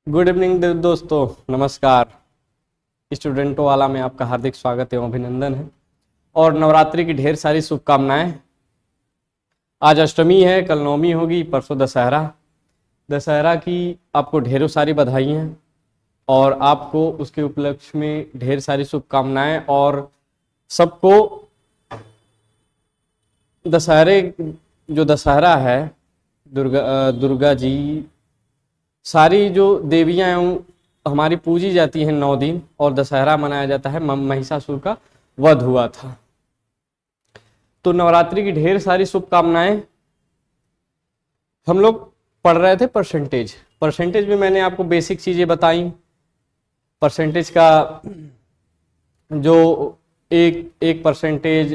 Good evening दोस्तों, नमस्कार। स्टूडेंटों वाला में आपका हार्दिक स्वागत एवं अभिनंदन है और नवरात्रि की ढेर सारी शुभकामनाएं। आज अष्टमी है, कल नवमी होगी, परसों दशहरा। दशहरा की आपको ढेरों सारी बधाई हैं और आपको उसके उपलक्ष्य में ढेर सारी शुभकामनाएं। और सबको दशहरे जो दशहरा है, दुर्गा जी, सारी जो देवियां एवं हमारी पूजी जाती हैं 9 दिन, और दशहरा मनाया जाता है, महिषासुर का वध हुआ था। तो नवरात्रि की ढेर सारी शुभकामनाएं। हम लोग पढ़ रहे थे परसेंटेज में मैंने आपको बेसिक चीजें बताई। परसेंटेज का जो एक परसेंटेज,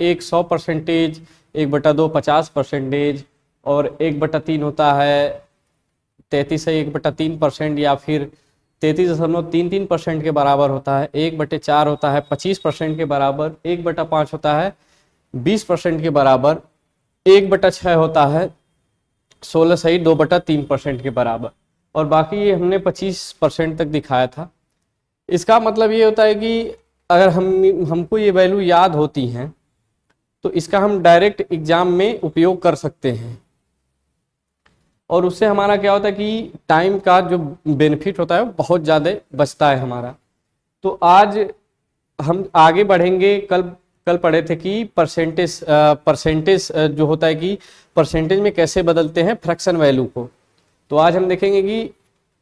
100%, 1/2 50%, और 1/3 होता है 33/3%, या फिर 33.33% के बराबर होता है। 1/4 होता है 25% के बराबर। 1/5 होता है 20% के बराबर। 1/6 होता है 16.2/3% के बराबर। और बाकी ये हमने 25% तक दिखाया था। इसका मतलब ये होता है कि अगर हमको ये वैल्यू याद होती हैं तो इसका हम डायरेक्ट एग्जाम में उपयोग कर सकते हैं, और उससे हमारा क्या होता है कि टाइम का जो बेनिफिट होता है वो बहुत ज़्यादा बचता है हमारा। तो आज हम आगे बढ़ेंगे। कल पढ़े थे कि परसेंटेज जो होता है कि परसेंटेज में कैसे बदलते हैं फ्रैक्शन वैल्यू को। तो आज हम देखेंगे कि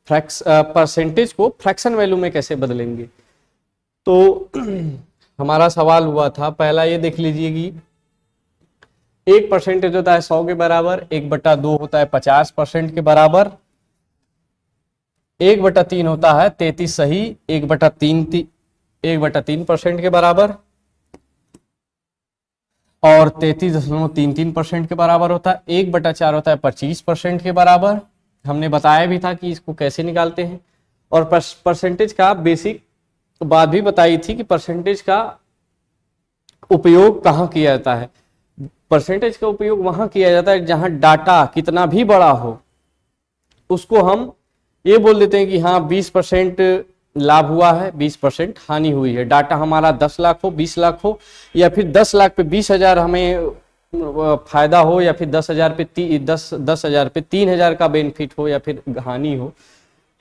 परसेंटेज को फ्रैक्शन वैल्यू में कैसे बदलेंगे। तो हमारा सवाल हुआ था, पहला ये देख लीजिए कि 1% होता है 100 के बराबर, 1/2 होता है 50% के बराबर, 1/3 होता है 33 सही 1/3% के बराबर, और 33.33% के बराबर होता है। 1/4 होता है 25% के बराबर। हमने बताया भी था कि इसको कैसे निकालते हैं। और परसेंटेज का बेसिक बात भी बताई थी कि परसेंटेज का उपयोग कहाँ किया जाता है। परसेंटेज का उपयोग वहां किया जाता है जहां डाटा कितना भी बड़ा हो, उसको हम ये बोल देते हैं कि हाँ 20% लाभ हुआ है, 20% हानि हुई है। डाटा हमारा 10 लाख हो, 20 लाख हो, या फिर 10 लाख पे 20,000 हमें फायदा हो, या फिर 10,000 पे 10,000 पे 3,000 का बेनिफिट हो, या फिर हानि हो।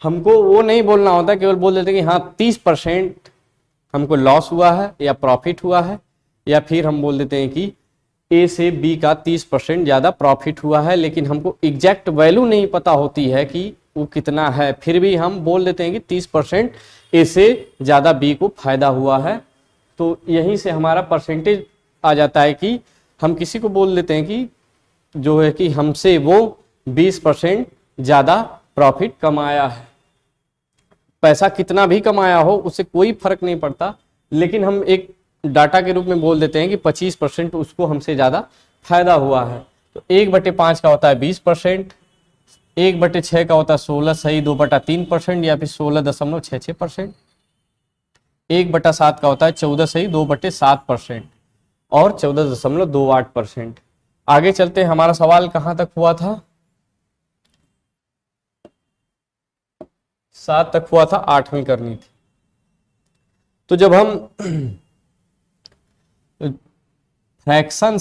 हमको वो नहीं बोलना होता, केवल बोल देते हैं कि हाँ 30% हमको लॉस हुआ है या प्रॉफिट हुआ है, या फिर हम बोल देते हैं कि ए से बी का 30% ज़्यादा प्रॉफिट हुआ है। लेकिन हमको एग्जैक्ट वैल्यू नहीं पता होती है कि वो कितना है, फिर भी हम बोल देते हैं कि 30% ए से ज़्यादा बी को फायदा हुआ है। तो यहीं से हमारा परसेंटेज आ जाता है कि हम किसी को बोल देते हैं कि जो है कि हमसे वो 20% ज़्यादा प्रॉफिट कमाया है। पैसा कितना भी कमाया हो उससे कोई फर्क नहीं पड़ता, लेकिन हम एक डाटा के रूप में बोल देते हैं कि 25% उसको हमसे ज़्यादा फायदा हुआ है। तो 1/5 का होता है 20%, 1/6 का होता है 16 सही 2/3%, या फिर 16.66%, 1/7 का होता है 14 सही 2/7%, और 14.28%। आगे चलते हैं, हमारा सवाल कहाँ तक हुआ था? 7 तक हुआ था, 8वीं करनी थी। तो जब हम फ्रैक्शन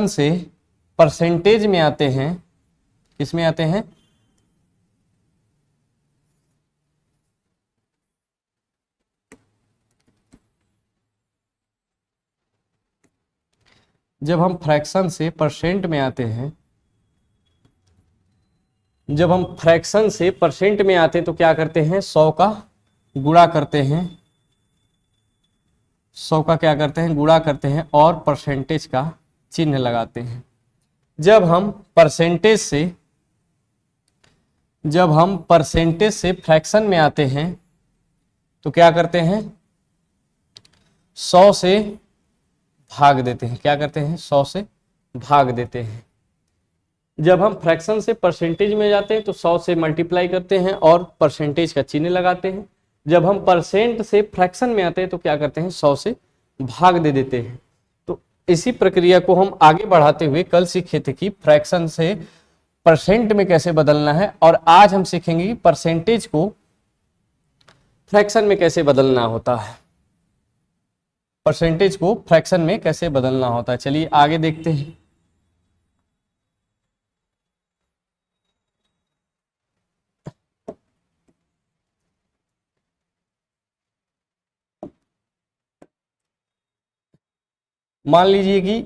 से परसेंटेज में आते हैं, किसमें आते हैं? जब हम फ्रैक्शन से परसेंट में आते हैं, जब हम फ्रैक्शन से परसेंट में आते हैं तो क्या करते हैं? 100 का गुणा करते हैं, 100 का क्या करते हैं? गुणा करते हैं, और परसेंटेज का चिन्ह लगाते हैं। जब हम परसेंटेज से फ्रैक्शन में आते हैं तो क्या करते हैं? 100 से भाग देते हैं। क्या करते हैं? 100 से भाग देते हैं। जब हम फ्रैक्शन से परसेंटेज में जाते हैं तो 100 से मल्टीप्लाई करते हैं और परसेंटेज का चिन्ह लगाते हैं। जब हम परसेंट से फ्रैक्शन में आते हैं तो क्या करते हैं? 100 से भाग दे देते हैं। तो इसी प्रक्रिया को हम आगे बढ़ाते हुए कल सीखे थे कि फ्रैक्शन से परसेंट में कैसे बदलना है, और आज हम सीखेंगे कि परसेंटेज को फ्रैक्शन में कैसे बदलना होता है। परसेंटेज को फ्रैक्शन में कैसे बदलना होता है, चलिए आगे देखते हैं। मान लीजिए कि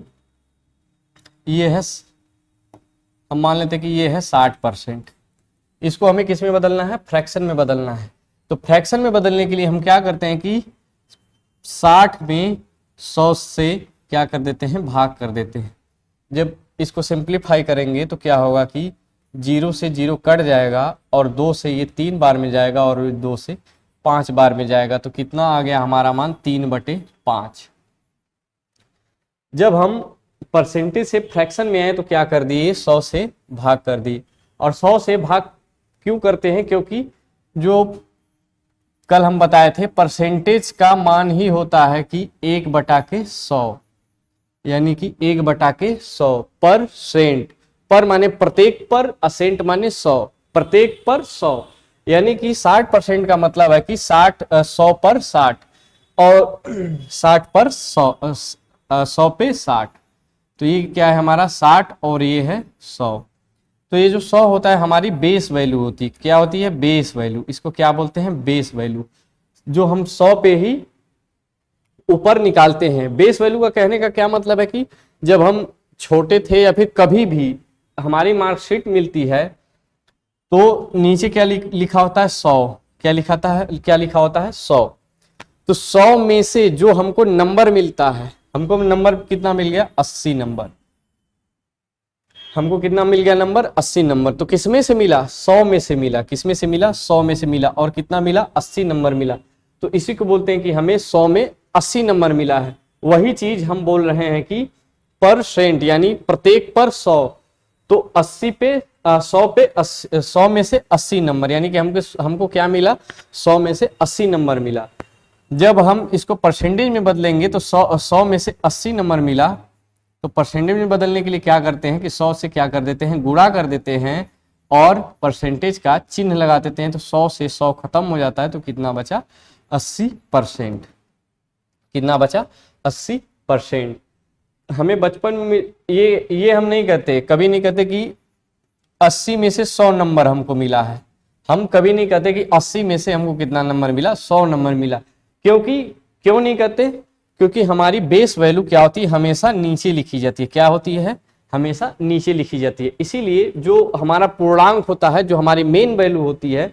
ये है, हम मान लेते हैं कि ये है 60%। इसको हमें किस में बदलना है, फ्रैक्शन में बदलना है। तो फ्रैक्शन में बदलने के लिए हम क्या करते हैं कि 60 में 100 से क्या कर देते हैं, भाग कर देते हैं। जब इसको सिंप्लीफाई करेंगे तो क्या होगा कि 0 से 0 कट जाएगा, और 2 से ये 3 बार में जाएगा, और 2 से 5 बार में जाएगा। तो कितना आ गया हमारा मान, 3/5। जब हम परसेंटेज से फ्रैक्शन में आए तो क्या कर दिए, 100 से भाग कर दिए। और 100 से भाग क्यों करते हैं, क्योंकि जो कल हम बताए थे परसेंटेज का मान ही होता है कि 1/100, यानी कि 1/100%। पर माने प्रत्येक पर, असेंट माने 100, प्रत्येक पर 100, यानी कि 60% का मतलब है कि 100 पर 60, और 60 पर 100 पे 60। तो ये क्या है हमारा 60, और ये है 100। तो ये जो 100 होता है हमारी बेस वैल्यू होती है। क्या होती है, बेस वैल्यू। इसको क्या बोलते हैं, बेस वैल्यू, जो हम 100 पे ही ऊपर निकालते हैं। बेस वैल्यू का कहने का क्या मतलब है कि जब हम छोटे थे या फिर कभी भी हमारी मार्कशीट मिलती है तो नीचे क्या लिखा होता है, 100। क्या लिखा होता है 100। तो 100 में से जो हमको नंबर मिलता है, हमको नंबर कितना मिल गया, 80 नंबर। हमको कितना मिल गया नंबर, 80 नंबर। तो किसमें से मिला, 100 में से मिला। किसमें से मिला, 100 में से मिला। और कितना मिला, 80 नंबर मिला। तो इसी को बोलते हैं कि हमें 100 में 80 नंबर मिला है। वही चीज हम बोल रहे हैं कि परसेंट, यानी प्रत्येक पर 100। तो 80 पे 100 पे 100 में से 80 नंबर, यानी कि हमको क्या मिला, 100 में से 80 नंबर मिला। जब हम इसको परसेंटेज में बदलेंगे तो 100 में से 80 नंबर मिला। तो परसेंटेज में बदलने के लिए क्या करते हैं कि 100 से क्या कर देते हैं, गुणा कर देते हैं, और परसेंटेज का चिन्ह लगा देते हैं। तो 100 से 100 खत्म हो जाता है। तो कितना बचा, 80%। कितना बचा, 80%। हमें बचपन में ये हम नहीं कहते, कभी नहीं कहते कि 80 में से 100 नंबर हमको मिला है। हम कभी नहीं कहते कि 80 में से हमको कितना नंबर मिला, 100 नंबर मिला। क्यों नहीं कहते, क्योंकि हमारी बेस वैल्यू क्या होती है, हमेशा नीचे लिखी जाती है। क्या होती है, हमेशा नीचे लिखी जाती है। इसीलिए जो हमारा पूर्णांक होता है, जो हमारी मेन वैल्यू होती है,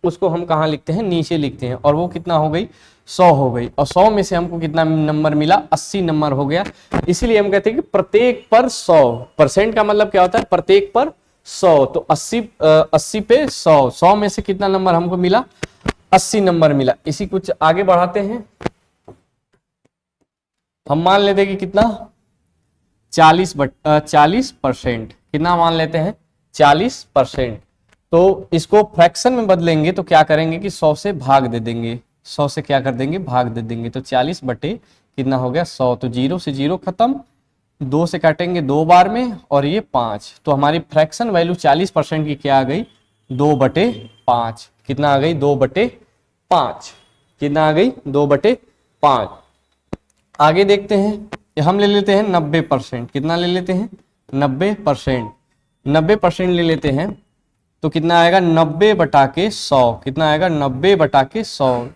उसको हम कहाँ लिखते हैं, नीचे लिखते हैं। और वो कितना हो गई, 100 हो गई। और 100 में से हमको कितना नंबर मिला, 80 नंबर हो गया। इसीलिए हम कहते हैं कि प्रत्येक पर 100। परसेंट का मतलब क्या होता है, प्रत्येक पर 100। तो 80 पे 100, 100 में से कितना नंबर हमको मिला, 80 नंबर मिला। इसी कुछ आगे बढ़ाते हैं। हम मान लेते हैं कि कितना, 40%। कितना मान लेते हैं, 40%। तो इसको फ्रैक्शन में बदलेंगे तो क्या करेंगे कि 100 से भाग दे देंगे। 100 से क्या कर देंगे, भाग दे देंगे। तो 40 बटे कितना हो गया, 100। तो 0 से 0 खत्म, 2 से काटेंगे 2 बार में, और ये 5। तो हमारी फ्रैक्शन वैल्यू 40% की क्या आ गई, 2/5। कितना आ गई, 2/5। कितना आ गई, 2/5। आगे देखते हैं, हम ले लेते हैं 90%। कितना ले लेते हैं, 90%। 90% ले लेते हैं तो कितना आएगा, 90/100। कितना आएगा, 90/100।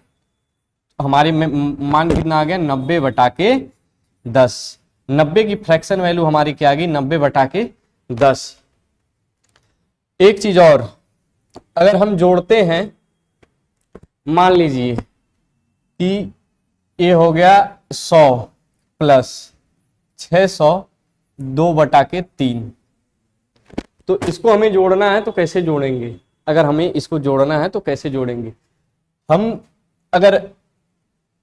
हमारे मान कितना आ गया, 90/10। 90 की फ्रैक्शन वैल्यू हमारी क्या आ गई, 90/10। एक चीज और, अगर हम जोड़ते हैं, मान लीजिए कि ये हो गया 100 प्लस 600, 2/3। तो इसको हमें जोड़ना है तो कैसे जोड़ेंगे, अगर हमें इसको जोड़ना है तो कैसे जोड़ेंगे। हम अगर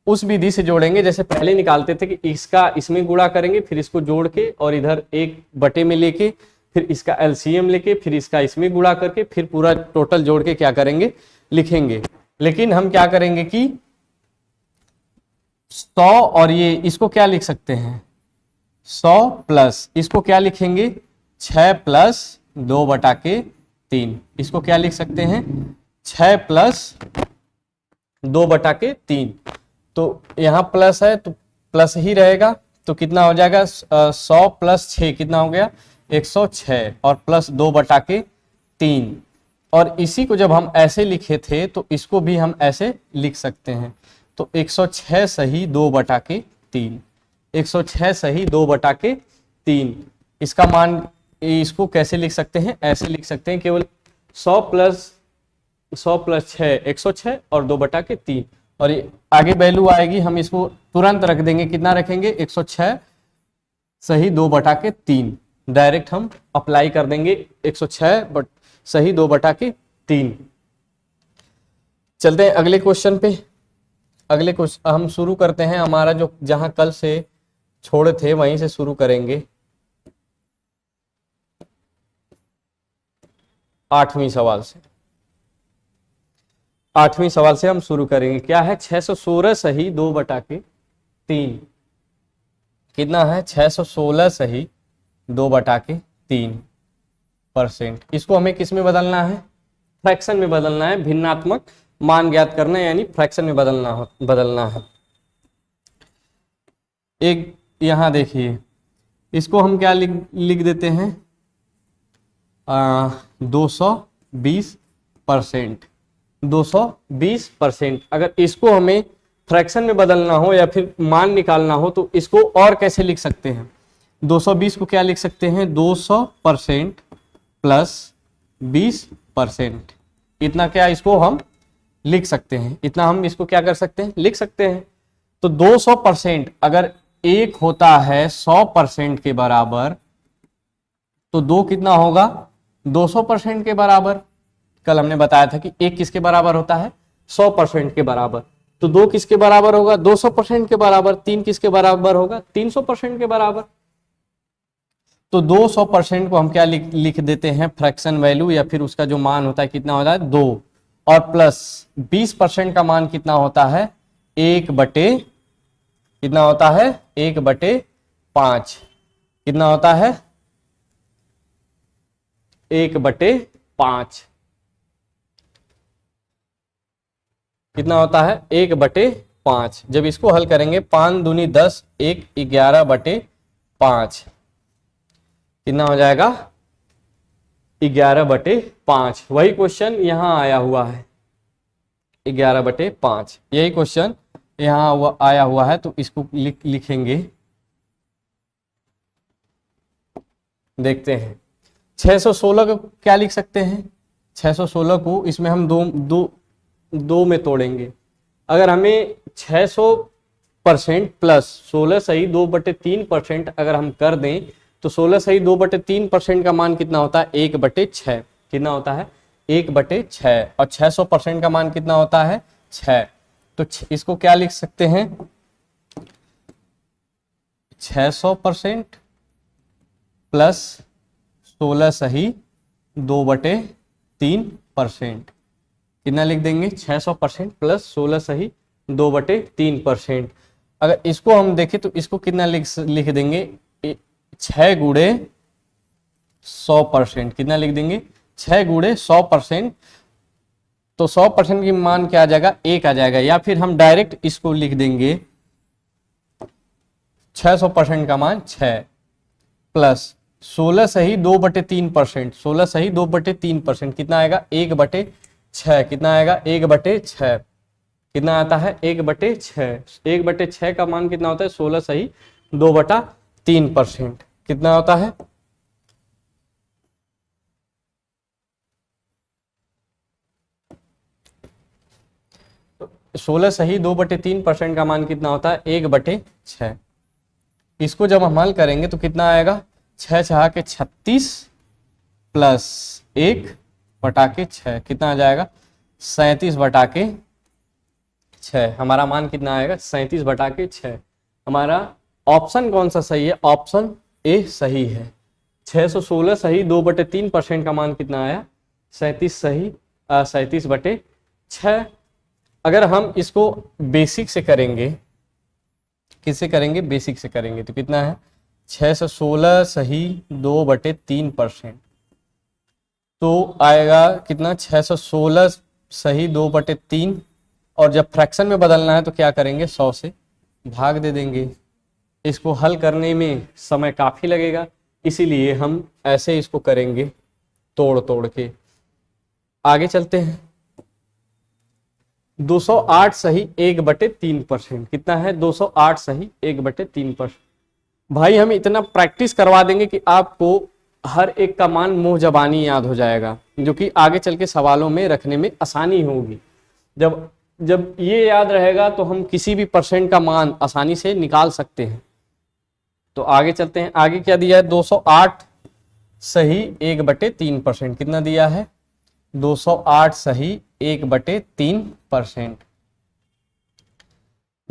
उस विधि से जोड़ेंगे जैसे पहले निकालते थे कि इसका इसमें गुणा करेंगे, फिर इसको जोड़ के, और इधर 1/में लेके, फिर इसका एलसीएम लेके, फिर इसका इसमें गुणा करके, फिर पूरा टोटल जोड़ के क्या करेंगे, लिखेंगे। लेकिन हम क्या करेंगे कि 100 और ये इसको क्या लिख सकते हैं, 100 प्लस इसको क्या लिखेंगे 6 प्लस 2/3। इसको क्या लिख सकते हैं 6 प्लस 2/3। तो यहाँ प्लस है तो प्लस ही रहेगा, तो कितना हो जाएगा 100 प्लस 6 कितना हो गया 106 और प्लस 2/3। और इसी को जब हम ऐसे लिखे थे तो इसको भी हम ऐसे लिख सकते हैं। तो 106 सही 2/3, 106 सही 2/3। इसका मान इसको कैसे लिख सकते हैं, ऐसे लिख सकते हैं केवल 100 प्लस 6 106 और 2/3। और ये आगे वैल्यू आएगी, हम इसको तुरंत रख देंगे, कितना रखेंगे 106 सही 2/3। डायरेक्ट हम अप्लाई कर देंगे 106 सही 2/3। चलते हैं अगले क्वेश्चन पे। अगले क्वेश्चन हम शुरू करते हैं, हमारा जो जहां कल से छोड़े थे वहीं से शुरू करेंगे। 8वें सवाल से, 8वें सवाल से हम शुरू करेंगे। क्या है 616 सही 2/3। कितना है 616 सही 2/3%। इसको हमें किस में बदलना है, फ्रैक्शन में बदलना है। भिन्नात्मक मान ज्ञात करना है, यानी फ्रैक्शन में बदलना है। एक यहां देखिए, इसको हम क्या लिख देते हैं 220%। 220%। अगर इसको हमें फ्रैक्शन में बदलना हो या फिर मान निकालना हो तो इसको और कैसे लिख सकते हैं, 220 को क्या लिख सकते हैं 200% प्लस 20%। इतना क्या इसको हम लिख सकते हैं, इतना हम इसको क्या कर सकते हैं लिख सकते हैं। तो 200% अगर एक होता है 100% के बराबर, तो दो कितना होगा 200% के बराबर। कल हमने बताया था कि एक किसके बराबर होता है 100% के बराबर। तो दो किसके बराबर होगा 200% के बराबर। तीन किसके बराबर होगा 300% के बराबर। तो 200% को हम क्या लिख देते हैं फ्रैक्शन वैल्यू, या फिर उसका जो मान होता है कितना होता है 2, और प्लस 20% का मान कितना होता है 1/, कितना होता है 1/5। कितना होता है 1/5। कितना होता है 1/5। जब इसको हल करेंगे 5 दूनी 10, 1 11/5। कितना हो जाएगा 11/5। वही क्वेश्चन यहां आया हुआ है 11/5। यही क्वेश्चन यहां आया हुआ है, तो इसको लिखेंगे। देखते हैं 616 को क्या लिख सकते हैं, 616 को इसमें हम दो में तोड़ेंगे। अगर हमें 600% प्लस 16 सही 2/3% अगर हम कर दें तो 16 सही 2/3% का मान कितना होता है 1/6। कितना होता है 1/6। और 600% का मान कितना होता है 6। तो इसको क्या लिख सकते हैं 600% प्लस 16 सही 2/3%। कितना लिख देंगे 600% प्लस 16 सही 2/3%। अगर इसको हम देखें तो इसको कितना लिख देंगे 6 गुणे 100%। कितना लिख देंगे 6 गुणे 100%। तो 100% की मान क्या आ जाएगा 1 आ जाएगा, या फिर हम डायरेक्ट इसको लिख देंगे 600% का मान 6 प्लस 16 सही 2/3%। 16 सही 2/3% कितना आएगा 1/6। कितना आएगा 1/6। कितना आता है 1/6। 1/6 का मान कितना होता है 16 सही 2/3%। कितना होता है 16 सही 2/3% का मान कितना होता है 1/6। इसको जब हम हल करेंगे तो कितना आएगा 6 6 के 36 प्लस 1/6। कितना आ जाएगा 37/6। हमारा मान कितना आएगा 37/6। हमारा ऑप्शन कौन सा सही है, ऑप्शन ए सही है। 616 सही 2/3% का मान कितना आया 37 सही 37/6। अगर हम इसको बेसिक से करेंगे, किससे करेंगे बेसिक से करेंगे, तो कितना है 616 सही 2/3%, तो आएगा कितना, 616 सही 2/3। और जब फ्रैक्शन में बदलना है तो क्या करेंगे, 100 से भाग दे देंगे। इसको हल करने में समय काफी लगेगा, इसीलिए हम ऐसे इसको करेंगे तोड़ तोड़ के। आगे चलते हैं। 208 सही 1/3%, कितना है, 208 सही 1/3%। भाई हम इतना प्रैक्टिस करवा देंगे कि आपको हर एक का मान मुंह जबानी याद हो जाएगा, जो कि आगे चल के सवालों में रखने में आसानी होगी। जब जब ये याद रहेगा तो हम किसी भी परसेंट का मान आसानी से निकाल सकते हैं। तो आगे चलते हैं। आगे क्या दिया है, 208 सही 1/3%, कितना दिया है, 208 सही 1/3%।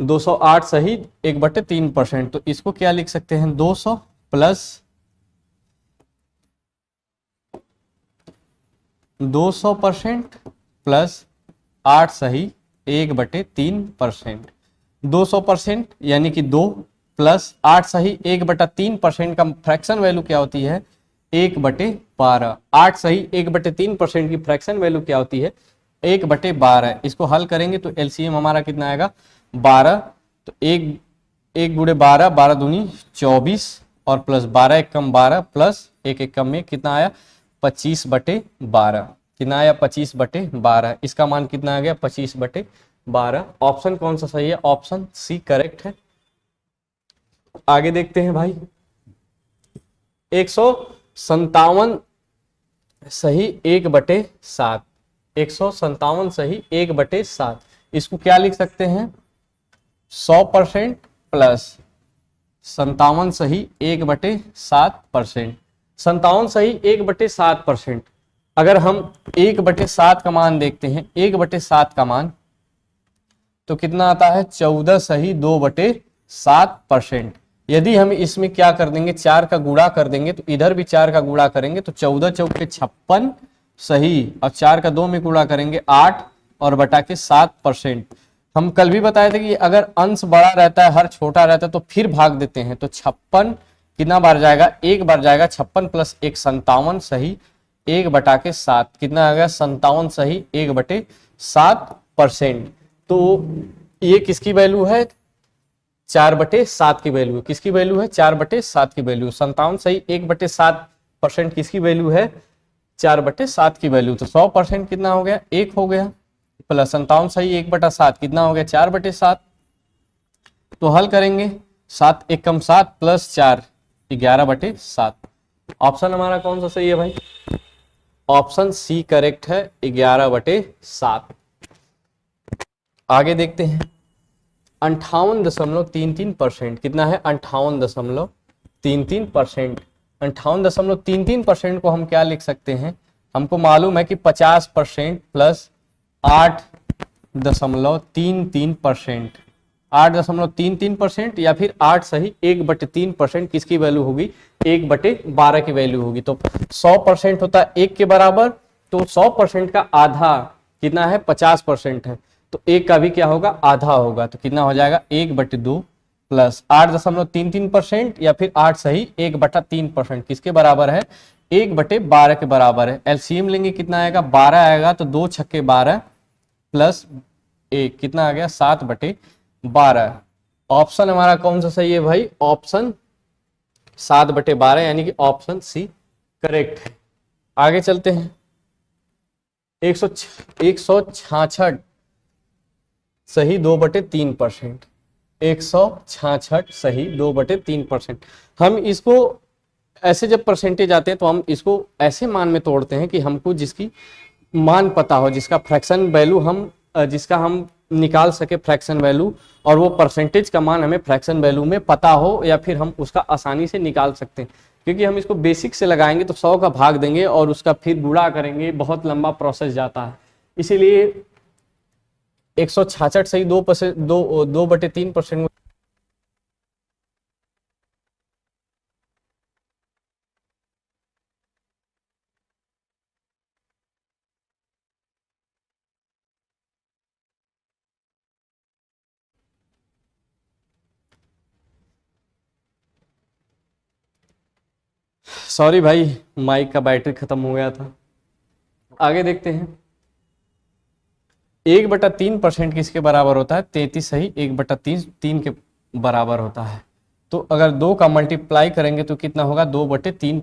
208 सही 1/3%, तो इसको क्या लिख सकते हैं, 200 प्लस 200% प्लस 8 सही 1/3%। 200% यानी कि 2 प्लस 8 सही 1/3% का फ्रैक्शन वैल्यू क्या होती है, 1/12। 8 सही 1/3% की फ्रैक्शन वैल्यू क्या होती है, 1/12। इसको हल करेंगे तो एलसीएम हमारा कितना आएगा, 12। तो एक गुणे 12, 12 दूनी 24, और प्लस 12 एक कम 12, प्लस एक कम में कितना आया, 25/12। कितना आया, 25/12। इसका मान कितना आ गया, 25/12। ऑप्शन कौन सा सही है, ऑप्शन सी करेक्ट है। आगे देखते हैं भाई। 157 सही 1/7, 157 सही 1/7। इसको क्या लिख सकते हैं, 100% प्लस 57 सही 1/7%। 57 सही 1/7%। अगर हम 1/7 का मान देखते हैं, 1/7 का मान तो कितना आता है, 14 सही 2/7%। यदि हम इसमें क्या कर देंगे, 4 का गुणा कर देंगे, तो इधर भी 4 का गुणा करेंगे तो 14 चौके 56 सही, और 4 का 2 में गुणा करेंगे 8, और बटा के 7%। हम कल भी बताए थे कि अगर अंश बड़ा रहता है, हर छोटा रहता है, तो फिर भाग देते हैं। तो 56 कितना बार जाएगा, एक बार जाएगा। 56 प्लस 1 57 सही 1/7, कितना आ गया, 57 सही 1/7%। तो ये किसकी वैल्यू है, 4/7 की वैल्यू। किसकी वैल्यू है, 4/7 की वैल्यू। 57 सही 1/7% किसकी वैल्यू है, 4/7 की वैल्यू। तो 100% कितना हो गया, 1 हो गया, प्लस 57 सही 1/7 कितना हो गया, 4/7। तो हल करेंगे, 7 एक कम 7 प्लस 4 11/7। ऑप्शन हमारा कौन सा सही है भाई, ऑप्शन सी करेक्ट है, 11/7। आगे देखते हैं। 58.33%, कितना है, 58.33%। 58.33% को हम क्या लिख सकते हैं, हमको मालूम है कि 50% प्लस 8.33%, 8.33% या फिर 8 सही 1/3% किसकी वैल्यू होगी, 1/12 की वैल्यू होगी। तो 100% होता है 1 के बराबर, तो 100% का आधा कितना है, 50% है, तो 1 का भी क्या होगा, आधा होगा। तो कितना हो जाएगा, 1/2 प्लस 8.33% या फिर 8 सही 1/3 किसके बराबर है, 1/12 के बराबर है। एलसीएम लेंगे कितना आएगा, 12 आएगा, तो 2 छक्के 12 प्लस 1 कितना आ गया, 7/12। ऑप्शन हमारा कौन सा सही है भाई, ऑप्शन 7/12 यानी कि ऑप्शन सी करेक्ट है। आगे चलते हैं। 166 सही 2/3%, 166 सही 2/3%। हम इसको ऐसे जब परसेंटेज आते हैं तो हम इसको ऐसे मान में तोड़ते हैं कि हमको जिसकी मान पता हो, जिसका फ्रैक्शन वैल्यू हम जिसका हम निकाल सके फ्रैक्शन वैल्यू, और वो परसेंटेज का मान हमें फ्रैक्शन वैल्यू में पता हो, या फिर हम उसका आसानी से निकाल सकते हैं। क्योंकि हम इसको बेसिक से लगाएंगे तो 100 का भाग देंगे और उसका फिर गुणा करेंगे, बहुत लंबा प्रोसेस जाता है। इसीलिए 166 सही 2/3%। सॉरी भाई, माइक का बैटरी खत्म हो गया था। आगे देखते हैं। 1/3% किसके बराबर होता है? 33 सही 1/3 के बराबर होता है। तो अगर 2 का मल्टीप्लाई करेंगे तो कितना होगा? 2/3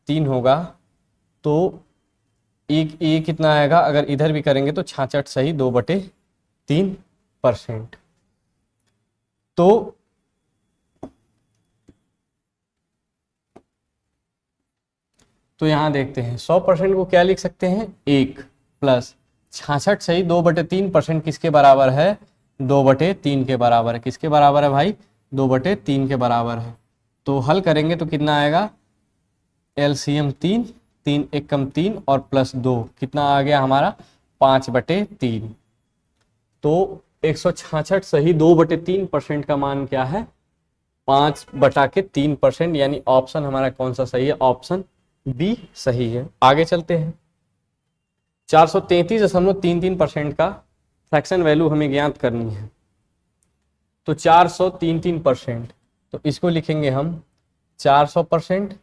3 होगा। तो ये कितना आएगा? अगर इधर भी करेंगे तो 66 सही 2/3%। तो यहां देखते हैं 100% को क्या लिख सकते हैं? 1 प्लस 66 सही 2/3% किसके बराबर है? 2/3 के बराबर है। किसके बराबर है भाई? 2/3 के बराबर है। तो हल करेंगे तो कितना आएगा? एलसीएम 3, 3 एकम 3 और प्लस 2 कितना आ गया हमारा? 5/3। तो 166 सही 2/3% का मान क्या है? 5/3%। यानी ऑप्शन हमारा कौन सा सही है? ऑप्शन बी सही है। आगे चलते हैं। 433.33% का फ्रैक्शन वैल्यू हमें ज्ञात करनी है। तो 433%, तो इसको लिखेंगे हम 400%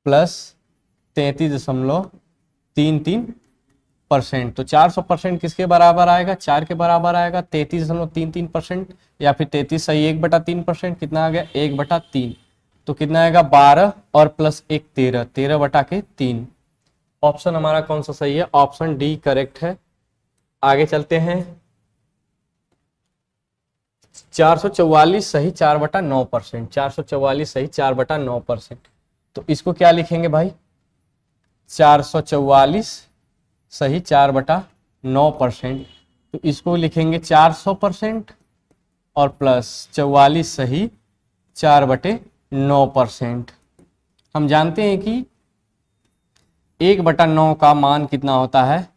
प्लस 33.33%। तो 400% किसके बराबर आएगा? 4 के बराबर आएगा। 33.33% या फिर 33 सही 1/3%। कितना आ गया? 1/3। तो कितना आएगा? 12 और प्लस 1 13, 13/3। ऑप्शन हमारा कौन सा सही है? ऑप्शन डी करेक्ट है। आगे चलते हैं। 444 सही 4/9%। 444 सही 4/9%। तो इसको क्या लिखेंगे भाई? 444 सही 4/9%। तो इसको लिखेंगे 400% और प्लस 44 सही 4/9%। हम जानते हैं कि 1/9 का मान कितना होता है?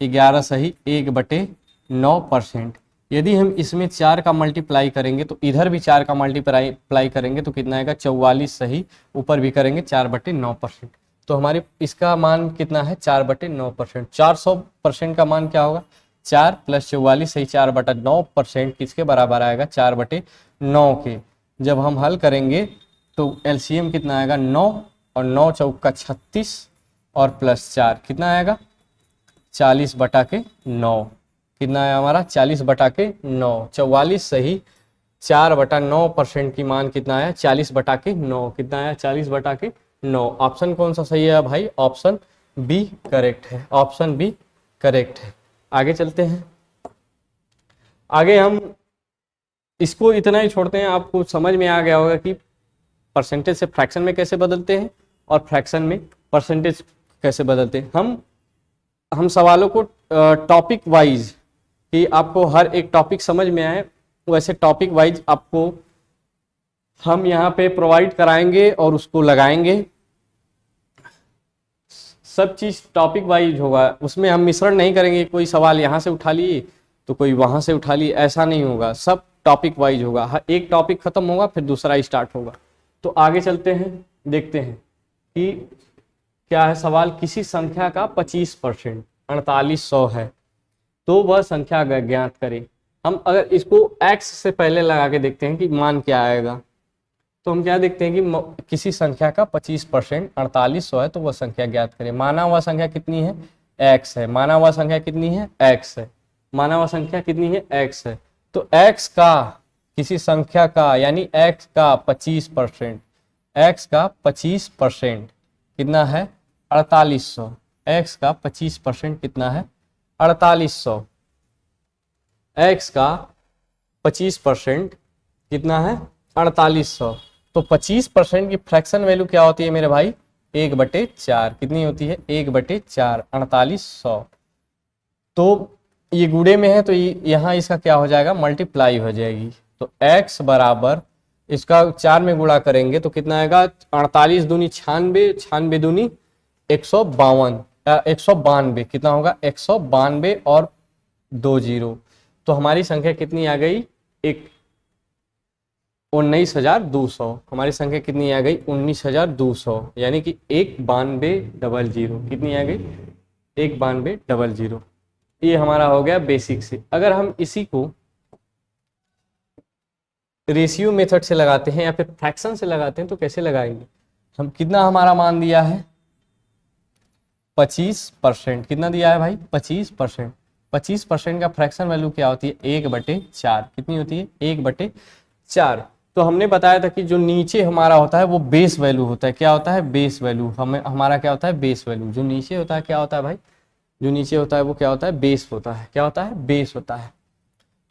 11 सही 1/9%। यदि हम इसमें 4 का मल्टीप्लाई करेंगे तो इधर भी 4 का मल्टीप्लाई करेंगे तो कितना आएगा? 44 सही, ऊपर भी करेंगे 4/9%। तो हमारे इसका मान कितना है? 4/9%। 400% का मान क्या होगा? 4 प्लस 44 सही 4/9% किसके बराबर आएगा? 4/9 के। जब हम हल करेंगे तो एलसीएम कितना आएगा? 9 और 9 चौका 36 और प्लस 4 कितना आएगा? 40/9। कितना है हमारा? 40/9। 44 सही 4/9% की मान कितना आया? 40/9। कितना आया? 40/9। ऑप्शन कौन सा सही है भाई? ऑप्शन बी करेक्ट है। ऑप्शन बी करेक्ट है। आगे चलते हैं। आगे हम इसको इतना ही छोड़ते हैं। आपको समझ में आ गया होगा कि परसेंटेज से फ्रैक्शन में कैसे बदलते हैं और फ्रैक्शन में परसेंटेज कैसे बदलते हैं। हम सवालों को टॉपिक वाइज, कि आपको हर एक टॉपिक समझ में आए वैसे टॉपिक वाइज आपको हम यहाँ पे प्रोवाइड कराएंगे और उसको लगाएंगे। सब चीज टॉपिक वाइज होगा, उसमें हम मिश्रण नहीं करेंगे। कोई सवाल यहाँ से उठा लिए तो कोई वहां से उठा लिए, ऐसा नहीं होगा। सब टॉपिक वाइज होगा। एक टॉपिक खत्म होगा फिर दूसरा स्टार्ट होगा। तो आगे चलते हैं, देखते हैं कि क्या है सवाल। किसी संख्या का 25% 4800 है तो वह संख्या ज्ञात करें। हम अगर इसको x से पहले लगा के देखते हैं कि मान क्या आएगा, तो हम क्या देखते हैं कि किसी संख्या का 25% 4800 है तो वह संख्या ज्ञात करें। माना हुआ संख्या कितनी है? x है। माना हुआ संख्या कितनी है? x है। माना हुआ संख्या कितनी है? x है। तो x का किसी संख्या का यानी x का 25%, x का 25% कितना है? 4800। x का 25% कितना है? 4800। x का 25% कितना है? 4800। तो 25% की फ्रैक्शन वैल्यू क्या होती है मेरे भाई? 1/4। कितनी होती है? 1/4 4800। तो ये गुणे में है तो यहाँ इसका क्या हो जाएगा? मल्टीप्लाई हो जाएगी। तो x बराबर इसका 4 में गुणा करेंगे तो कितना आएगा? 48 दूनी 96, 96 दूनी 152, 192। कितना होगा? 192 और 20। तो हमारी संख्या कितनी आ गई? 19,200। हमारी संख्या कितनी आ गई? 19,200। यानी कि 19200। कितनी आ गई? 19200। ये हमारा हो गया बेसिक से। अगर हम इसी को रेशियो मेथड से लगाते हैं या फिर फ्रैक्शन से लगाते हैं तो कैसे लगाएंगे? हम कितना हमारा मान दिया है 25%। कितना दिया है भाई 25%। 25% का फ्रैक्शन वैल्यू क्या होती है 1/4। कितनी होती है 1/4। तो हमने बताया था कि जो नीचे हमारा होता है वो बेस वैल्यू होता है। क्या होता है बेस वैल्यू। हमें हमारा क्या होता है बेस वैल्यू। जो नीचे होता है क्या होता है भाई, जो नीचे होता है वो क्या होता है बेस होता है। क्या होता है बेस होता है।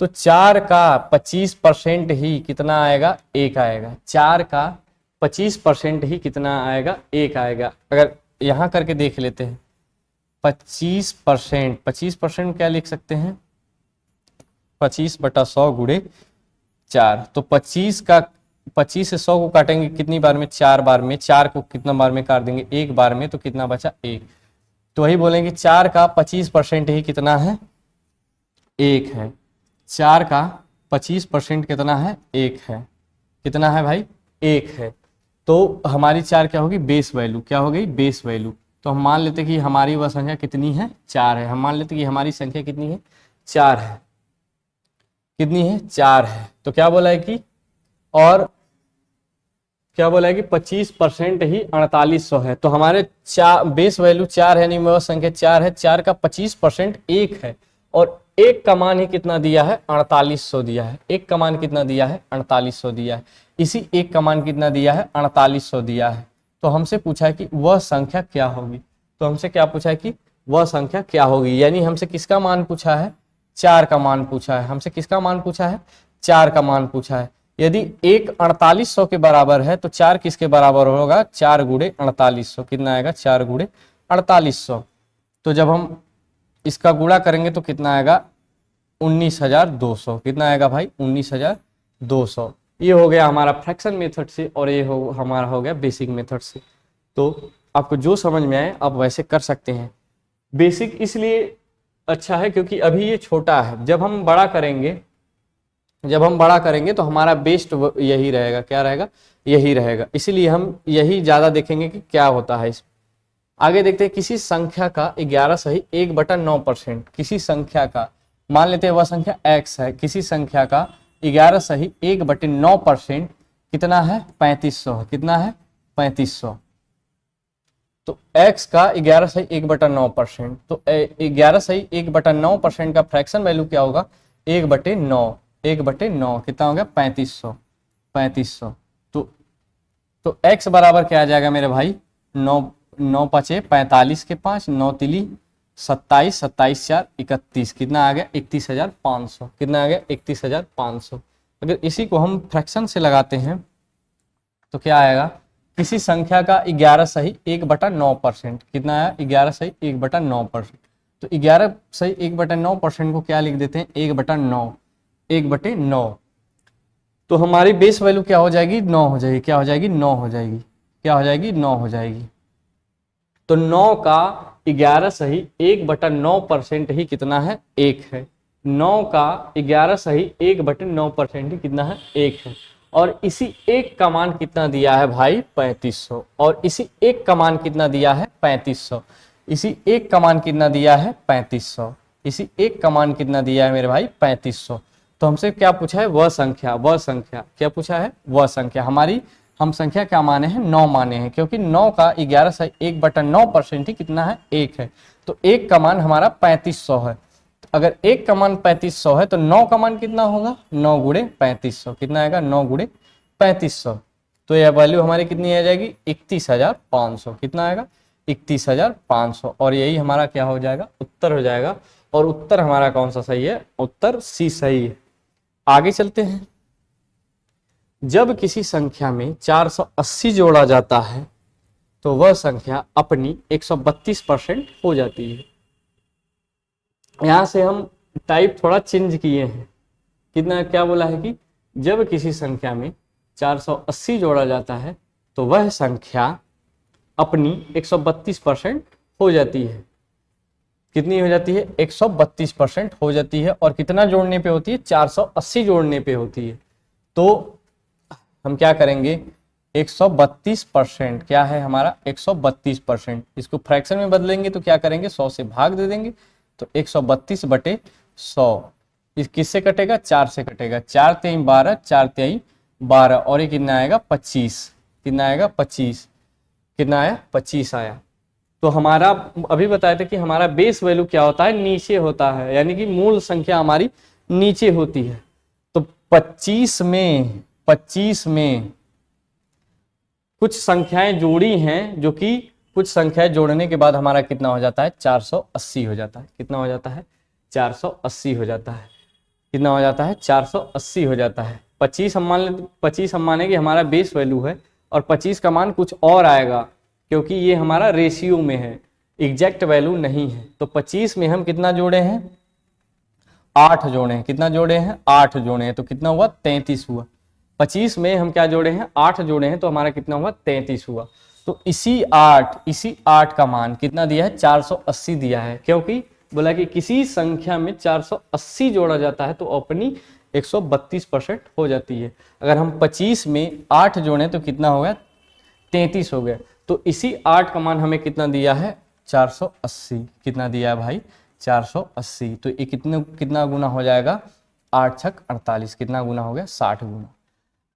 तो 4 का 25% ही कितना आएगा 1 आएगा। 4 का 25% ही कितना आएगा 1 आएगा। अगर यहां करके देख लेते हैं 25%। 25% क्या लिख सकते हैं 25/100 गुणे 4। तो 25 से 100 को काटेंगे कितनी बार में 4 बार में। 4 को कितना बार में काट देंगे 1 बार में। तो कितना बचा 1। तो वही बोलेंगे 4 का 25% ही कितना है 1 है। 4 का 25% कितना है 1 है। कितना है भाई 1 है। तो हमारी 4 क्या होगी बेस वैल्यू। क्या हो गई बेस वैल्यू। तो हम मान लेते कि हमारी वह संख्या कितनी है 4 है। हम मान लेते कि हमारी संख्या कितनी है 4 है। कितनी है 4 है। तो क्या बोला है कि और क्या बोला है कि 25% ही 4800 है। तो हमारे बेस वैल्यू 4 है, नहीं वह संख्या 4 है। 4 का 25% 1 है और 1 का मान ही कितना दिया है 4800 दिया है। 1 का मान कितना दिया है 4800 दिया है। इसी 1 का मान कितना दिया है 4800 दिया है। तो हमसे पूछा है कि वह संख्या क्या होगी। तो हमसे क्या पूछा है कि वह संख्या क्या होगी। यानी हमसे किसका मान पूछा है 4 का मान पूछा है। हमसे किसका मान पूछा है 4 का मान पूछा है। यदि 1 4800 के बराबर है तो 4 किसके बराबर होगा 4 गुणे 4800। कितना आएगा 4 गुणे 4800। तो जब हम इसका गुणा करेंगे तो कितना आएगा 19200। कितना आएगा भाई 19200। ये हो गया हमारा फ्रैक्शन मेथड से और ये हमारा हो गया बेसिक मेथड से। तो आपको जो समझ में आए आप वैसे कर सकते हैं। बेसिक इसलिए अच्छा है क्योंकि अभी ये छोटा है। जब हम बड़ा करेंगे तो हमारा बेस्ट यही रहेगा। क्या रहेगा यही रहेगा। इसीलिए हम यही ज्यादा देखेंगे कि क्या होता है। आगे देखते हैं किसी संख्या का 11 सही 1/9%। किसी संख्या का मान लेते हैं वह संख्या x है। किसी संख्या का 11 सही 1/9% कितना है 3500। कितना है 3500। तो x का 11 सही 1/9%। तो 11 सही 1/9% का फ्रैक्शन वैल्यू क्या होगा 1/9। 1/9 कितना हो गया 3500। तो x बराबर क्या आ जाएगा मेरे भाई 9 5 45 के 5 9 तिली 27 27 4 31। कितना आ गया 31,500। कितना आ गया 31,500। अगर इसी को हम फ्रैक्शन से लगाते हैं तो क्या आएगा किसी संख्या का 11 सही 1/9%। कितना है 11 सही 1/9%। तो 11 सही 1/9% को क्या लिख देते हैं 1/9। 1/9। तो हमारी बेस वैल्यू क्या हो जाएगी 9 हो जाएगी। क्या हो जाएगी 9 हो जाएगी। क्या हो जाएगी 9 हो जाएगी। तो 9 का 11 सही 1/9% ही कितना है 1 है। 9 का 11 सही 1/9% ही कितना है 1 है। और इसी 1 का मान कितना दिया है भाई 3500। और इसी 1 का मान कितना दिया है 3500। इसी 1 का मान कितना दिया है 3500। इसी 1 का मान कितना दिया है मेरे भाई 3500। तो हमसे क्या पूछा है वह संख्या क्या पूछा है वह संख्या। हमारी हम संख्या क्या माने हैं 9 माने हैं क्योंकि 9 का 11 से 1/9% ही कितना है 1 है। तो 1 का मान हमारा 3500 है। अगर 1 का मान 3500 है तो 9 का मान कितना होगा 9 गुणे 3500। कितना आएगा 9 गुणे 3500। तो यह वैल्यू हमारी कितनी आ जाएगी 31,500। कितना आएगा 31,500। और यही हमारा क्या हो जाएगा उत्तर हो जाएगा। और उत्तर हमारा कौन सा सही है उत्तर सी सही है। आगे चलते हैं। जब किसी संख्या में 480 जोड़ा जाता है तो वह संख्या अपनी 132% हो जाती है। यहां से हम टाइप थोड़ा चेंज किए हैं। कितना क्या बोला है कि जब किसी संख्या में 480 जोड़ा जाता है तो वह संख्या अपनी 132% हो जाती है। कितनी हो जाती है 132% हो जाती है। और कितना जोड़ने पे होती है 480 जोड़ने पे होती है। तो हम क्या करेंगे 132% क्या है हमारा 132%। इसको फ्रैक्शन में बदलेंगे तो क्या करेंगे 100 से भाग दे देंगे। तो 132/100 इस किससे कटेगा 4 से कटेगा। 4 3 12 4 3 12 और ये कितना आएगा 25। कितना आएगा 25। कितना आया, 25 आया। तो हमारा अभी बताया था कि हमारा बेस वैल्यू क्या होता है, नीचे होता है, यानी कि मूल संख्या हमारी नीचे होती है। तो 25 में कुछ संख्याएं जोड़ी हैं, जो कि कुछ संख्याएं जोड़ने के बाद हमारा कितना हो जाता है, 480 हो जाता है। कितना हो जाता है, 480 हो जाता है। कितना हो जाता है, 480 हो जाता है। 25 हम माने कि हमारा बेस वैल्यू है, और 25 का मान कुछ और आएगा, क्योंकि ये हमारा रेशियो में है, एग्जैक्ट वैल्यू नहीं है। तो 25 में हम कितना जोड़े हैं, 8 जोड़े हैं। कितना जोड़े हैं, 8 जोड़े हैं। तो कितना हुआ, 33 हुआ। 25 में हम क्या जोड़े हैं, 8 जोड़े हैं, तो हमारा कितना हुआ, 33 हुआ। तो इसी 8 का मान कितना दिया है, 480 दिया है, क्योंकि बोला कि किसी संख्या में 480 जोड़ा जाता है तो अपनी 132% हो जाती है। अगर हम 25 में 8 जोड़ें तो कितना हो गया, 33 हो गया। तो इसी 8 का मान हमें कितना दिया है, 480। कितना दिया है भाई, 480। तो ये कितना गुना हो जाएगा, 8 छक 48। कितना गुना हो गया, 60 गुना।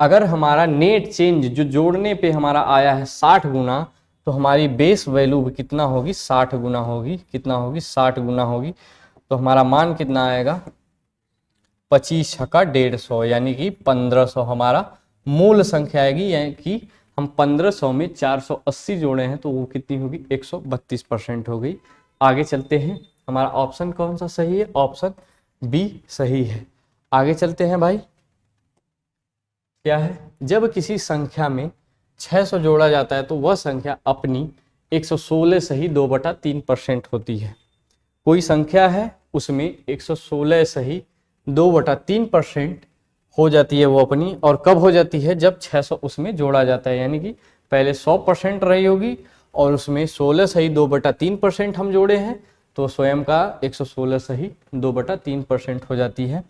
अगर हमारा नेट चेंज जो जोड़ने पे हमारा आया है 60 गुना, तो हमारी बेस वैल्यू भी कितना होगी, 60 गुना होगी। कितना होगी, 60 गुना होगी। तो हमारा मान कितना आएगा, 25 छक्का 150, यानी कि 1500 हमारा मूल संख्या आएगी। यानी कि हम 1500 में 480 जोड़े हैं, तो वो कितनी होगी, 132% हो गई। आगे चलते हैं, हमारा ऑप्शन कौन सा सही है, ऑप्शन बी सही है। आगे चलते हैं भाई, क्या है, जब किसी संख्या में 600 जोड़ा जाता है तो वह संख्या अपनी 116 सही 2/3% होती है। कोई संख्या है उसमें 116 सही 2/3% हो जाती है वो अपनी, और कब हो जाती है, जब 600 उसमें जोड़ा जाता है। यानी कि पहले 100% रही होगी और उसमें 16 सही 2/3% हम जोड़े हैं, तो स्वयं का 116 सही 2/3% हो जाती है।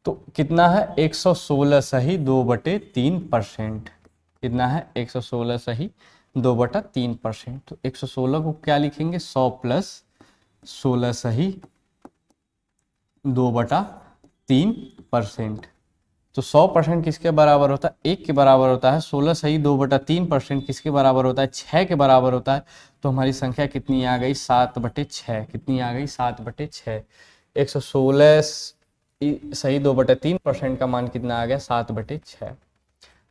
तो कितना है, 116 सही 2/3%। कितना है, 116 सही 2/3%। तो 116 को क्या लिखेंगे, 100 प्लस 16 सही 2/3%। तो 100% किसके बराबर होता है, 1 के बराबर होता है। 16 सही 2/3% किसके बराबर होता है, 6 के बराबर होता है। तो हमारी संख्या कितनी आ गई, 7/6। कितनी आ गई, 7/6। 116 सही 2/3% का मान कितना आ गया, 7/6।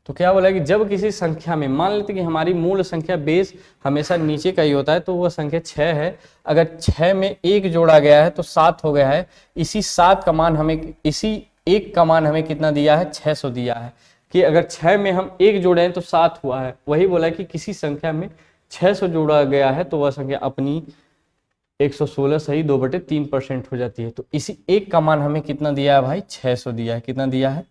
तो क्या बोला कि जब किसी संख्या में, मान लेते कि हमारी मूल संख्या बेस हमेशा नीचे का ही होता है, तो वह संख्या 6 है। अगर 6 में 1 जोड़ा गया है तो 7 हो गया है। इसी 7 का मान हमें, इसी 1 का मान हमें कितना दिया है, 600 दिया है। कि अगर 6 में हम 1 जोड़े हैं तो 7 हुआ है। वही बोला कि किसी संख्या में 600 जोड़ा गया है तो वह संख्या अपनी 116 सही 2/3% हो जाती है। तो इसी 1 का मान हमें कितना दिया है भाई, 600 दिया है। कितना दिया है,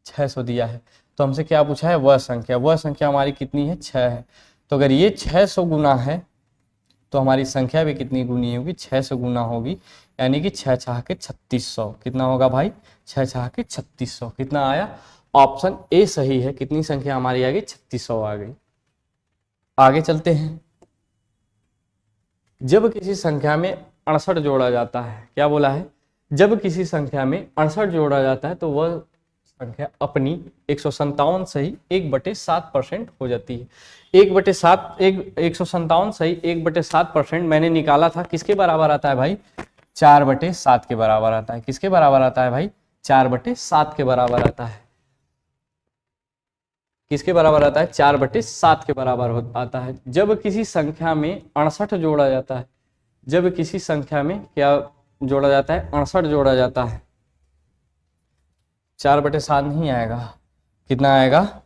600 दिया है। तो हमसे क्या पूछा है, वह संख्या हमारी कितनी है, 6 है। तो अगर ये 600 गुना है तो हमारी संख्या भी कितनी गुनी होगी, 600 गुना होगी। यानी कि 6 छह के 3600। कितना होगा भाई, 6 छह के 3600। कितना आया, ऑप्शन ए सही है। कितनी संख्या हमारी आ गई, 3600 आ गई। आगे चलते हैं, जब किसी संख्या में 68 जोड़ा जाता है, क्या बोला है, जब किसी संख्या में 68 जोड़ा जाता है तो वह संख्या अपनी 157 सही 1/7% हो जाती है। 157 सही 1/7% मैंने निकाला था, किसके बराबर आता है भाई, 4/7 के बराबर आता है। किसके बराबर आता है भाई, 4/7 के बराबर आता है। किसके बराबर आता है, 4/7 के बराबर आता है। जब किसी संख्या में 68 जोड़ा जाता है, जब किसी संख्या में क्या जोड़ा जाता है, 68 जोड़ा जाता है, 4/7 नहीं आएगा। कितना आएगा,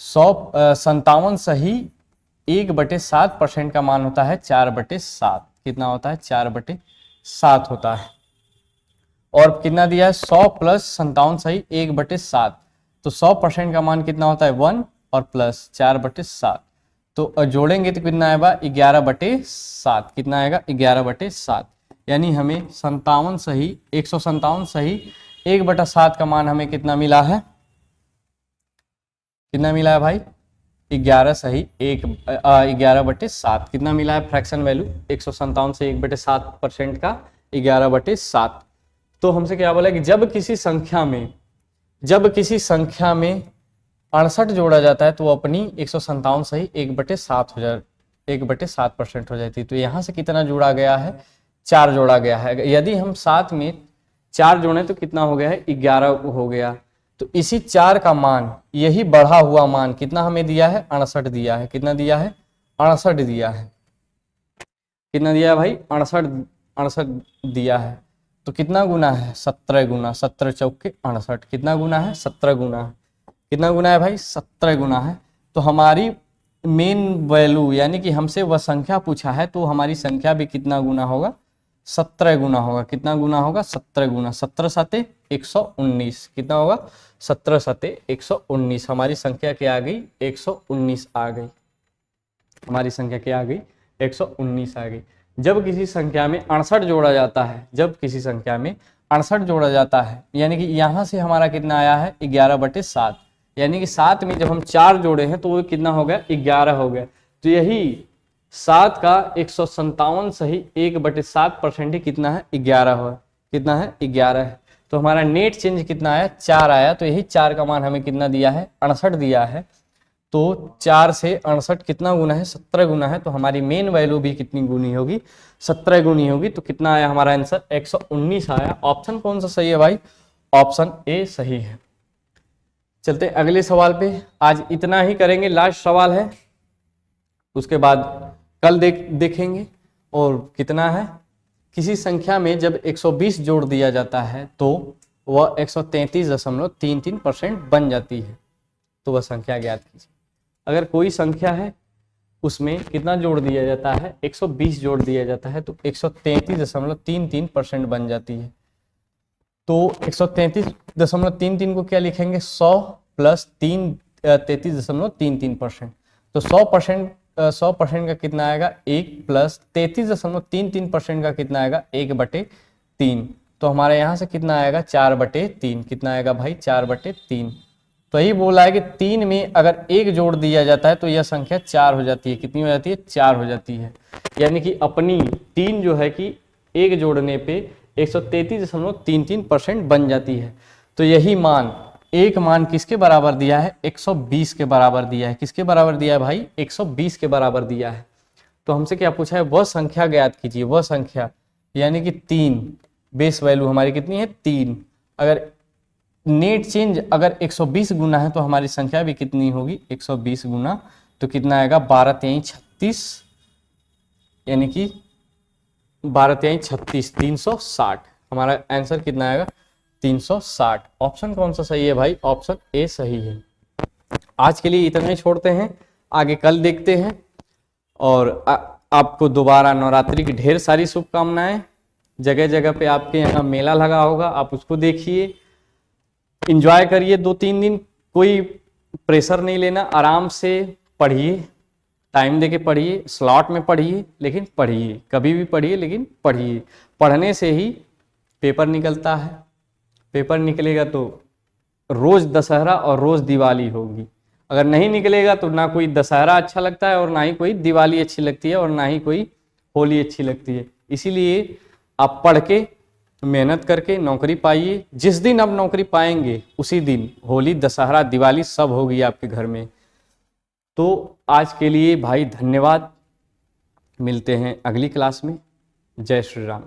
157 सही 1/7% का मान होता है 4/7। कितना होता है, 4/7 होता है। और कितना दिया है, 100 प्लस 57 सही 1/7। तो 100% का मान कितना होता है, 1 और प्लस 4/7। तो जोड़ेंगे तो कितना आएगा, 11/7। कितना आएगा, 11/7। यानी हमें 157 सही 1/7 का मान हमें कितना मिला है, कितना मिला है भाई, 11 सही 11/7। कितना मिला है फ्रैक्शन वैल्यू, 157 से 1/7% का 11/7। तो हमसे क्या बोला कि जब किसी संख्या में 68 जोड़ा जाता है तो वो अपनी 157 सही 1/7 हो जाती है। तो यहाँ से कितना जोड़ा गया है, 4 जोड़ा गया है। यदि हम 7 में 4 जोड़े तो कितना हो गया है, 11 हो गया। तो इसी 4 का मान, यही बढ़ा हुआ मान कितना हमें दिया है, 68 दिया है। कितना दिया है, 68 दिया है। कितना दिया है भाई, 68 दिया है। तो कितना गुना है, 17 गुना, 17 चौके 68। कितना गुना है, 17 गुना है। कितना गुना है भाई, 17 गुना है। तो हमारी मेन वैल्यू यानी कि हमसे वह संख्या पूछा है, तो हमारी संख्या भी कितना गुना होगा, 17 गुना होगा। कितना गुना होगा, 17 गुना। 17 सते 119। कितना होगा, 17 सते 119। हमारी संख्या क्या आ गई, 119 आ गई। हमारी संख्या क्या आ गई, 119 आ गई। जब किसी संख्या में 68 जोड़ा जाता है, जब किसी संख्या में 68 जोड़ा जाता है, यानी कि यहाँ से हमारा कितना आया है, 11/7। यानी कि 7 में जब हम 4 जोड़े हैं तो वो कितना हो गया, 11 हो गया। तो यही 7 का 157 सही 1/7% ही कितना है, 11 हो। कितना है, 11 है। तो हमारा नेट चेंज कितना आया, 4 आया। तो यही 4 का मान हमें कितना दिया है, 68 दिया है। तो 4 से 68 कितना गुना है, 17 गुना है। तो हमारी मेन वैल्यू भी कितनी गुनी होगी, 17 गुनी होगी। तो कितना आया हमारा आंसर, 119 आया। ऑप्शन कौन सा सही है भाई, ऑप्शन ए सही है। चलते अगले सवाल पे। आज इतना ही करेंगे, लास्ट सवाल है, उसके बाद कल देखेंगे। और कितना है, किसी संख्या में जब 120 जोड़ दिया जाता है तो वह 133.33% बन जाती है। तो वह संख्या ज्ञात कीजिए। अगर कोई संख्या है उसमें कितना जोड़ दिया जाता है, 120 जोड़ दिया जाता है तो 133.33% बन जाती है। तो 133.33 को क्या लिखेंगे, 100 प्लस 33.33%। तो 100% का कितना आएगा, 1 प्लस 33.33% का कितना आएगा, 1/3। तो हमारे यहाँ से कितना आएगा, 4/3। कितना आएगा भाई, 4/3। तो यही बोला है कि 3 में अगर 1 जोड़ दिया जाता है तो यह संख्या 4 हो जाती है। कितनी हो जाती है, 4 हो जाती है। यानी कि अपनी 3 जो है कि 1 जोड़ने पे 133.33% बन जाती है। तो यही मान, एक मान किसके बराबर दिया है, 120 के बराबर दिया है। किसके बराबर दिया है भाई, 120 के बराबर दिया है। तो हमसे क्या पूछा है, वह संख्या ज्ञात कीजिए। वह संख्या यानी कि 3, बेस वैल्यू हमारी कितनी है, 3। अगर नेट चेंज अगर 120 गुना है तो हमारी संख्या भी कितनी होगी, 120 गुना। तो कितना आएगा, 12 3 36, यानी कि 12 3 36, 360। हमारा आंसर कितना आएगा, 360। ऑप्शन कौन सा सही है भाई, ऑप्शन ए सही है। आज के लिए इतना ही छोड़ते हैं, आगे कल देखते हैं। और आपको दोबारा नवरात्रि की ढेर सारी शुभकामनाएं। जगह जगह पे आपके यहाँ मेला लगा होगा, आप उसको देखिए, इंजॉय करिए 2-3 दिन। कोई प्रेशर नहीं लेना, आराम से पढ़िए, टाइम देके पढ़िए, स्लॉट में पढ़िए, लेकिन पढ़िए, कभी भी पढ़िए लेकिन पढ़िए। पढ़ने से ही पेपर निकलता है। पेपर निकलेगा तो रोज दशहरा और रोज दिवाली होगी। अगर नहीं निकलेगा तो ना कोई दशहरा अच्छा लगता है और ना ही कोई दिवाली अच्छी लगती है और ना ही कोई होली अच्छी लगती है। इसीलिए आप पढ़ के मेहनत करके नौकरी पाइए। जिस दिन आप नौकरी पाएंगे उसी दिन होली, दशहरा, दिवाली सब होगी आपके घर में। तो आज के लिए भाई धन्यवाद, मिलते हैं अगली क्लास में। जय श्री राम।